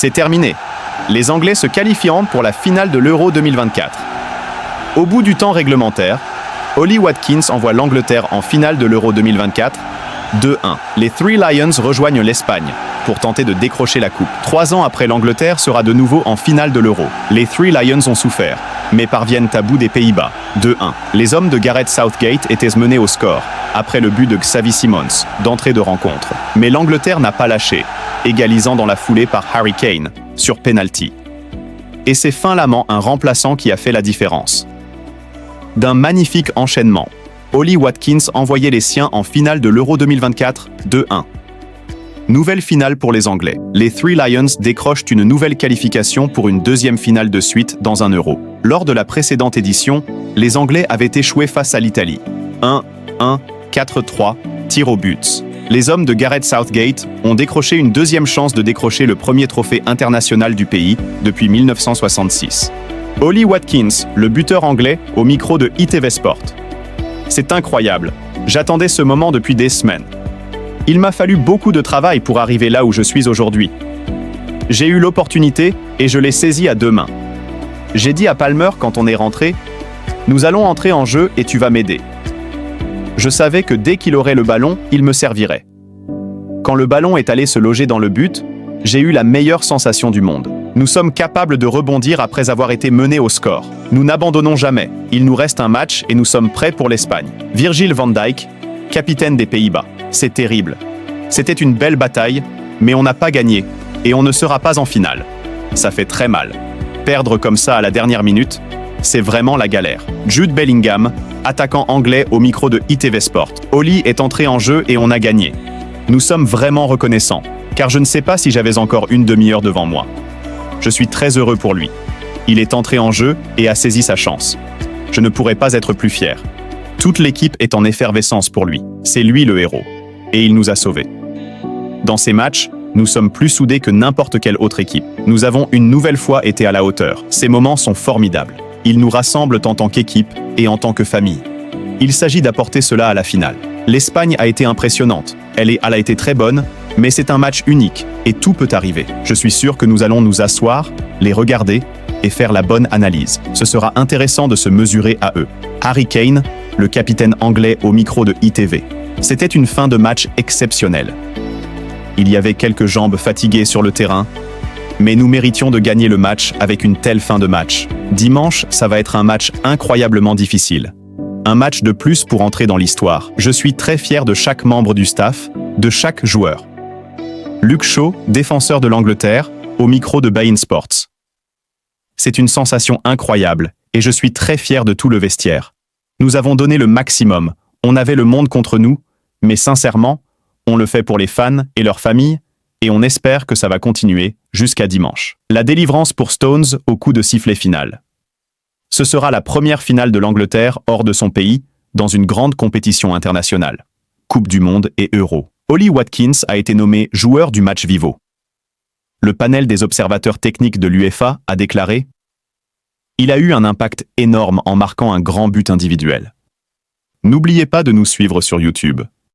C'est terminé. Les Anglais se qualifieront pour la finale de l'Euro 2024. Au bout du temps réglementaire, Ollie Watkins envoie l'Angleterre en finale de l'Euro 2024, 2-1. Les Three Lions rejoignent l'Espagne pour tenter de décrocher la coupe. 3 ans après, l'Angleterre sera de nouveau en finale de l'Euro. Les Three Lions ont souffert, mais parviennent à bout des Pays-Bas, 2-1. Les hommes de Gareth Southgate étaient menés au score, après le but de Xavi Simons, d'entrée de rencontre. Mais l'Angleterre n'a pas lâché, égalisant dans la foulée par Harry Kane, sur penalty. Et c'est finalement un remplaçant qui a fait la différence. D'un magnifique enchaînement, Ollie Watkins envoyait les siens en finale de l'Euro 2024, 2-1. Nouvelle finale pour les Anglais. Les Three Lions décrochent une nouvelle qualification pour une deuxième finale de suite dans un Euro. Lors de la précédente édition, les Anglais avaient échoué face à l'Italie. 1-1, 4-3, tir au but. Les hommes de Gareth Southgate ont décroché une deuxième chance de décrocher le premier trophée international du pays depuis 1966. Ollie Watkins, le buteur anglais, au micro de ITV Sport. C'est incroyable. J'attendais ce moment depuis des semaines. Il m'a fallu beaucoup de travail pour arriver là où je suis aujourd'hui. J'ai eu l'opportunité et je l'ai saisie à 2 mains. J'ai dit à Palmer quand on est rentré, « Nous allons entrer en jeu et tu vas m'aider. » Je savais que dès qu'il aurait le ballon, il me servirait. Quand le ballon est allé se loger dans le but, j'ai eu la meilleure sensation du monde. Nous sommes capables de rebondir après avoir été menés au score. Nous n'abandonnons jamais. Il nous reste un match et nous sommes prêts pour l'Espagne. Virgil van Dijk, capitaine des Pays-Bas. C'est terrible. C'était une belle bataille, mais on n'a pas gagné et on ne sera pas en finale. Ça fait très mal. Perdre comme ça à la dernière minute, c'est vraiment la galère. Jude Bellingham, attaquant anglais au micro de ITV Sport. Ollie est entré en jeu et on a gagné. Nous sommes vraiment reconnaissants, car je ne sais pas si j'avais encore une demi-heure devant moi. Je suis très heureux pour lui. Il est entré en jeu et a saisi sa chance. Je ne pourrais pas être plus fier. Toute l'équipe est en effervescence pour lui. C'est lui le héros. Et il nous a sauvés. Dans ces matchs, nous sommes plus soudés que n'importe quelle autre équipe. Nous avons une nouvelle fois été à la hauteur. Ces moments sont formidables. Ils nous rassemblent en tant qu'équipe et en tant que famille. Il s'agit d'apporter cela à la finale. L'Espagne a été impressionnante. Elle a été très bonne, mais c'est un match unique et tout peut arriver. Je suis sûr que nous allons nous asseoir, les regarder et faire la bonne analyse. Ce sera intéressant de se mesurer à eux. Harry Kane, le capitaine anglais au micro de ITV. C'était une fin de match exceptionnelle. Il y avait quelques jambes fatiguées sur le terrain, mais nous méritions de gagner le match avec une telle fin de match. Dimanche, ça va être un match incroyablement difficile. Un match de plus pour entrer dans l'histoire. Je suis très fier de chaque membre du staff, de chaque joueur. Luke Shaw, défenseur de l'Angleterre, au micro de beIN Sports. C'est une sensation incroyable et je suis très fier de tout le vestiaire. Nous avons donné le maximum. On avait le monde contre nous, mais sincèrement, on le fait pour les fans et leurs familles et on espère que ça va continuer jusqu'à dimanche. La délivrance pour Stones au coup de sifflet final. Ce sera la première finale de l'Angleterre hors de son pays dans une grande compétition internationale. Coupe du Monde et Euro. Ollie Watkins a été nommé joueur du match Vivo. Le panel des observateurs techniques de l'UEFA a déclaré « Il a eu un impact énorme en marquant un grand but individuel. » N'oubliez pas de nous suivre sur YouTube.